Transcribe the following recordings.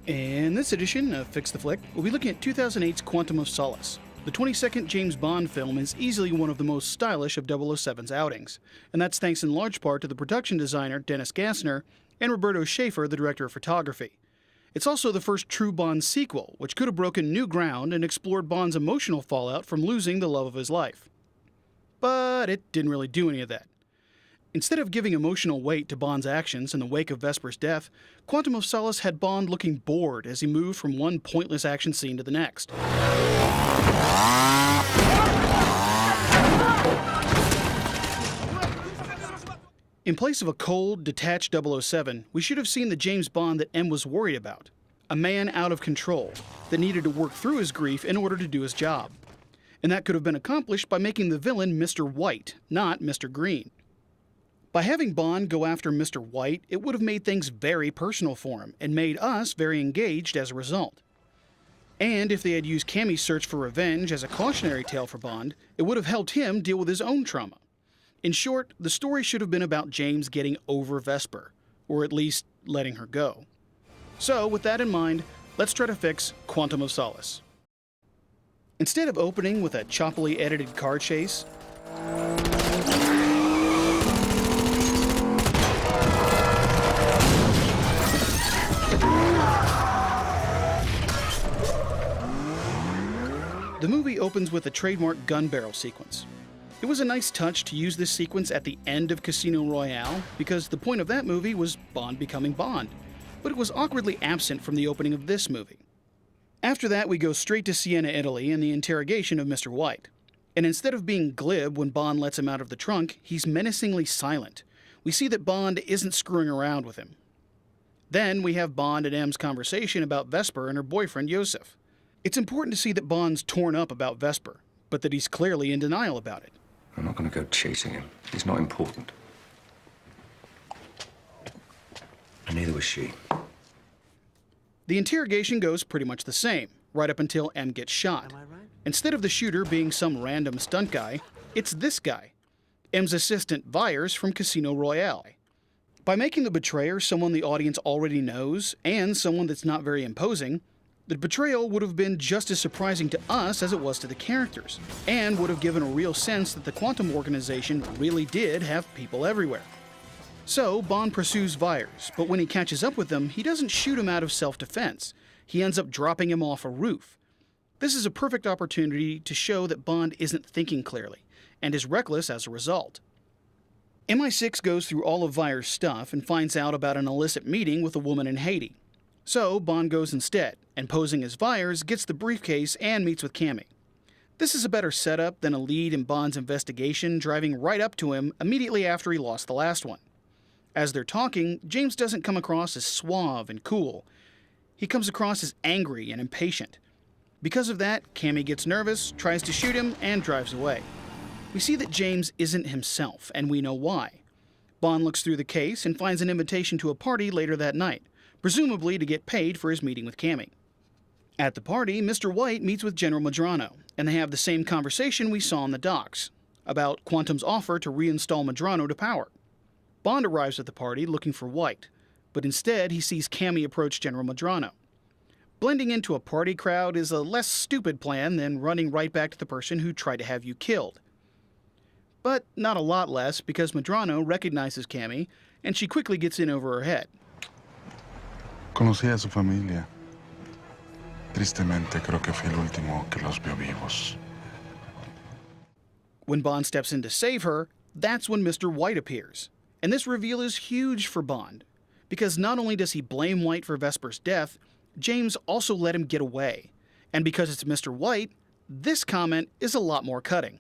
In this edition of Fix the Flick, we'll be looking at 2008's Quantum of Solace. The 22nd James Bond film is easily one of the most stylish of 007's outings, and that's thanks in large part to the production designer Dennis Gassner and Roberto Schaefer, the director of photography. It's also the first true Bond sequel, which could have broken new ground and explored Bond's emotional fallout from losing the love of his life. But it didn't really do any of that. Instead of giving emotional weight to Bond's actions in the wake of Vesper's death, Quantum of Solace had Bond looking bored as he moved from one pointless action scene to the next. In place of a cold, detached 007, we should have seen the James Bond that M was worried about. A man out of control, that needed to work through his grief in order to do his job. And that could have been accomplished by making the villain Mr. White, not Mr. Green. By having Bond go after Mr. White, it would have made things very personal for him, and made us very engaged as a result. And if they had used Cammy's search for revenge as a cautionary tale for Bond, it would have helped him deal with his own trauma. In short, the story should have been about James getting over Vesper, or at least letting her go. So, with that in mind, let's try to fix Quantum of Solace. Instead of opening with a choppily edited car chase, the movie opens with a trademark gun barrel sequence. It was a nice touch to use this sequence at the end of Casino Royale because the point of that movie was Bond becoming Bond, but it was awkwardly absent from the opening of this movie. After that, we go straight to Siena, Italy and the interrogation of Mr. White. And instead of being glib when Bond lets him out of the trunk, he's menacingly silent. We see that Bond isn't screwing around with him. Then we have Bond and M's conversation about Vesper and her boyfriend Yosef. It's important to see that Bond's torn up about Vesper, but that he's clearly in denial about it. I'm not going to go chasing him. He's not important. And neither was she. The interrogation goes pretty much the same, right up until M gets shot. Am I right? Instead of the shooter being some random stunt guy, it's this guy, M's assistant Vyers from Casino Royale. By making the betrayer someone the audience already knows, and someone that's not very imposing, the betrayal would have been just as surprising to us as it was to the characters, and would have given a real sense that the Quantum organization really did have people everywhere. So, Bond pursues Vyers, but when he catches up with them, he doesn't shoot him out of self-defense. He ends up dropping him off a roof. This is a perfect opportunity to show that Bond isn't thinking clearly, and is reckless as a result. MI6 goes through all of Vyers' stuff and finds out about an illicit meeting with a woman in Haiti. So, Bond goes instead, and posing as Vyers, gets the briefcase and meets with Cammy. This is a better setup than a lead in Bond's investigation driving right up to him immediately after he lost the last one. As they're talking, James doesn't come across as suave and cool. He comes across as angry and impatient. Because of that, Cammy gets nervous, tries to shoot him, and drives away. We see that James isn't himself, and we know why. Bond looks through the case and finds an invitation to a party later that night, presumably to get paid for his meeting with Cammy. At the party, Mr. White meets with General Medrano, and they have the same conversation we saw on the docks, about Quantum's offer to reinstall Medrano to power. Bond arrives at the party looking for White, but instead he sees Cammy approach General Medrano. Blending into a party crowd is a less stupid plan than running right back to the person who tried to have you killed. But not a lot less, because Medrano recognizes Cammy, and she quickly gets in over her head. Conocí a su familia. Tristemente, creo que fui el último que los vio vivos. When Bond steps in to save her, that's when Mr. White appears. And this reveal is huge for Bond, because not only does he blame White for Vesper's death, James also let him get away. And because it's Mr. White, this comment is a lot more cutting.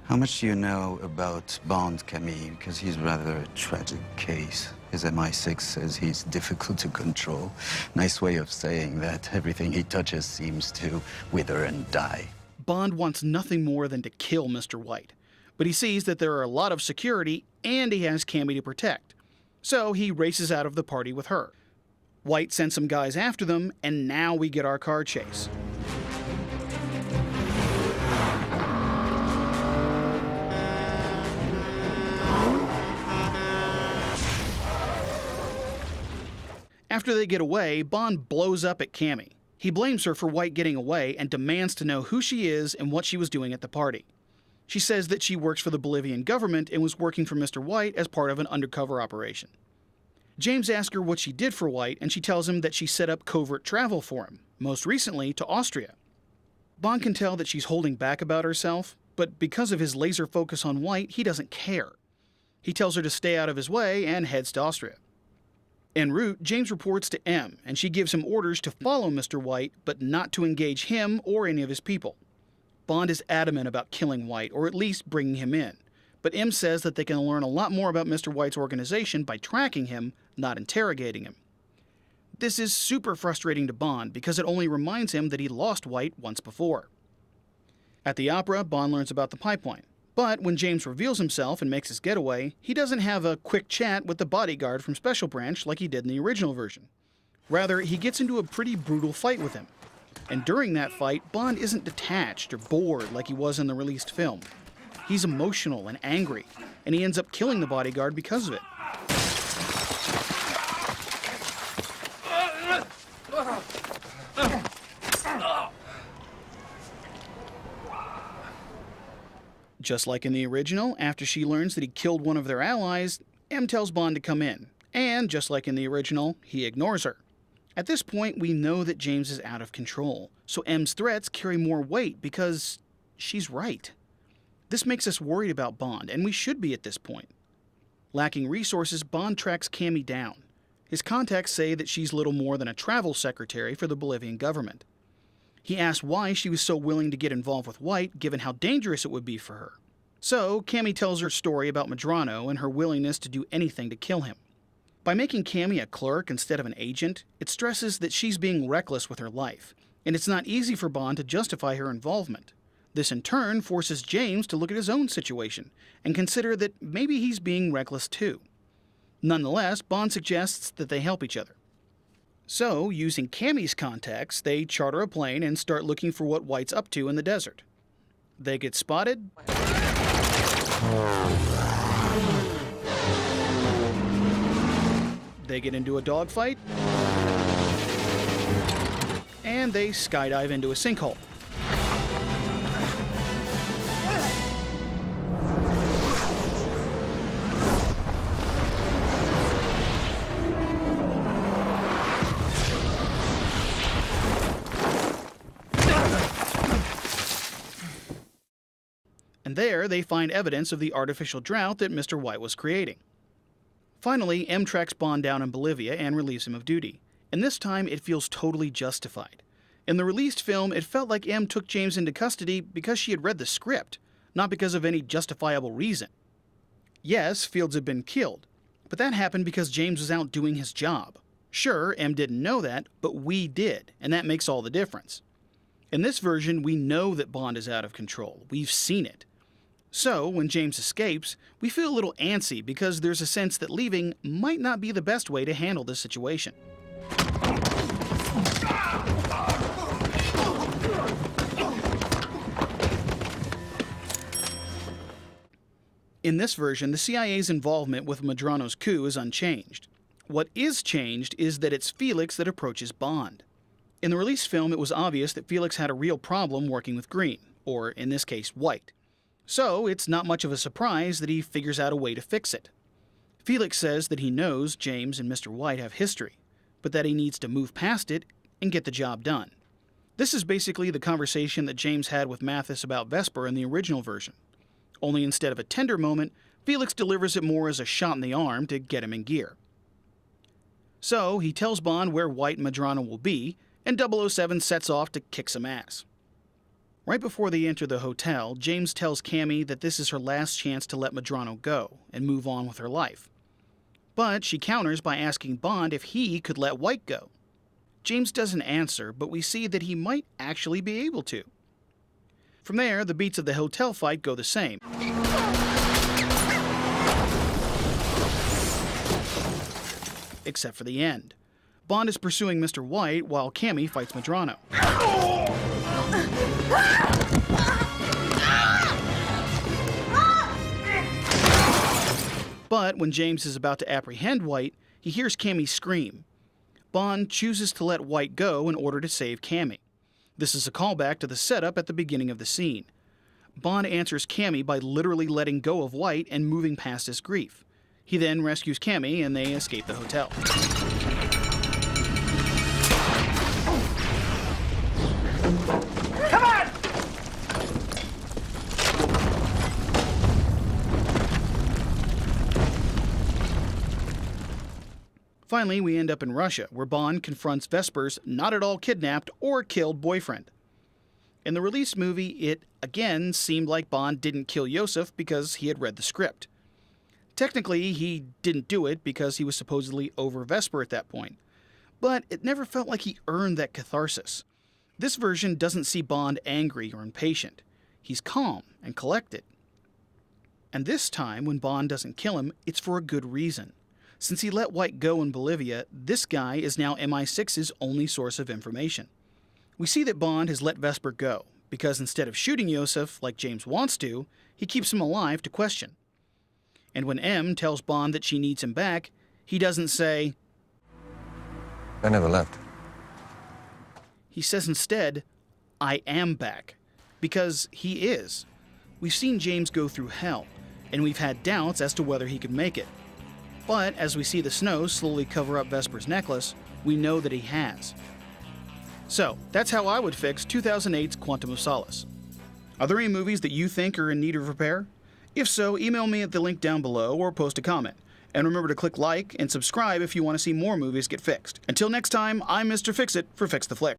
How much do you know about Bond, Camille? Because he's rather a tragic case. His MI6 says he's difficult to control. Nice way of saying that everything he touches seems to wither and die. Bond wants nothing more than to kill Mr. White, but he sees that there are a lot of security and he has Cammy to protect. So he races out of the party with her. White sends some guys after them, and now we get our car chase. After they get away, Bond blows up at Cammy. He blames her for White getting away and demands to know who she is and what she was doing at the party. She says that she works for the Bolivian government and was working for Mr. White as part of an undercover operation. James asks her what she did for White, and she tells him that she set up covert travel for him, most recently to Austria. Bond can tell that she's holding back about herself, but because of his laser focus on White, he doesn't care. He tells her to stay out of his way and heads to Austria. En route, James reports to M, and she gives him orders to follow Mr. White, but not to engage him or any of his people. Bond is adamant about killing White, or at least bringing him in, but M says that they can learn a lot more about Mr. White's organization by tracking him, not interrogating him. This is super frustrating to Bond because it only reminds him that he lost White once before. At the opera, Bond learns about the pipeline. But when James reveals himself and makes his getaway, he doesn't have a quick chat with the bodyguard from Special Branch like he did in the original version. Rather, he gets into a pretty brutal fight with him. And during that fight, Bond isn't detached or bored like he was in the released film. He's emotional and angry, and he ends up killing the bodyguard because of it. Just like in the original, after she learns that he killed one of their allies, M tells Bond to come in. And just like in the original, he ignores her. At this point, we know that James is out of control, so M's threats carry more weight because she's right. This makes us worried about Bond, and we should be at this point. Lacking resources, Bond tracks Cammy down. His contacts say that she's little more than a travel secretary for the Bolivian government. He asks why she was so willing to get involved with White, given how dangerous it would be for her. So, Cammy tells her story about Medrano and her willingness to do anything to kill him. By making Cammy a clerk instead of an agent, it stresses that she's being reckless with her life, and it's not easy for Bond to justify her involvement. This in turn forces James to look at his own situation and consider that maybe he's being reckless too. Nonetheless, Bond suggests that they help each other. So, using Cammy's contacts, they charter a plane and start looking for what White's up to in the desert. They get spotted. They get into a dogfight. And they skydive into a sinkhole. And there they find evidence of the artificial drought that Mr. White was creating. Finally, M tracks Bond down in Bolivia and relieves him of duty, and this time it feels totally justified. In the released film, it felt like M took James into custody because she had read the script, not because of any justifiable reason. Yes, Fields had been killed, but that happened because James was out doing his job. Sure, M didn't know that, but we did, and that makes all the difference. In this version, we know that Bond is out of control. We've seen it. So, when James escapes, we feel a little antsy because there's a sense that leaving might not be the best way to handle this situation. In this version, the CIA's involvement with Medrano's coup is unchanged. What is changed is that it's Felix that approaches Bond. In the released film, it was obvious that Felix had a real problem working with Green, or in this case, White. So, it's not much of a surprise that he figures out a way to fix it. Felix says that he knows James and Mr. White have history, but that he needs to move past it and get the job done. This is basically the conversation that James had with Mathis about Vesper in the original version. Only instead of a tender moment, Felix delivers it more as a shot in the arm to get him in gear. So, he tells Bond where White and Medrano will be, and 007 sets off to kick some ass. Right before they enter the hotel, James tells Cammy that this is her last chance to let Medrano go and move on with her life. But she counters by asking Bond if he could let White go. James doesn't answer, but we see that he might actually be able to. From there, the beats of the hotel fight go the same. Except for the end. Bond is pursuing Mr. White while Cammy fights Medrano. But when James is about to apprehend White, he hears Cammy scream. Bond chooses to let White go in order to save Cammy. This is a callback to the setup at the beginning of the scene. Bond answers Cammy by literally letting go of White and moving past his grief. He then rescues Cammy and they escape the hotel. Come on! Finally, we end up in Russia, where Bond confronts Vesper's not at all kidnapped or killed boyfriend. In the released movie, it again seemed like Bond didn't kill Yosef because he had read the script. Technically, he didn't do it because he was supposedly over Vesper at that point, but it never felt like he earned that catharsis. This version doesn't see Bond angry or impatient. He's calm and collected. And this time, when Bond doesn't kill him, it's for a good reason. Since he let White go in Bolivia, this guy is now MI6's only source of information. We see that Bond has let Vesper go, because instead of shooting Yosef like James wants to, he keeps him alive to question. And when M tells Bond that she needs him back, he doesn't say, I never left. He says instead, I am back. Because he is. We've seen James go through hell, and we've had doubts as to whether he could make it. But as we see the snow slowly cover up Vesper's necklace, we know that he has. So, that's how I would fix 2008's Quantum of Solace. Are there any movies that you think are in need of repair? If so, email me at the link down below or post a comment. And remember to click like and subscribe if you want to see more movies get fixed. Until next time, I'm Mr. Fix-It for Fix the Flick.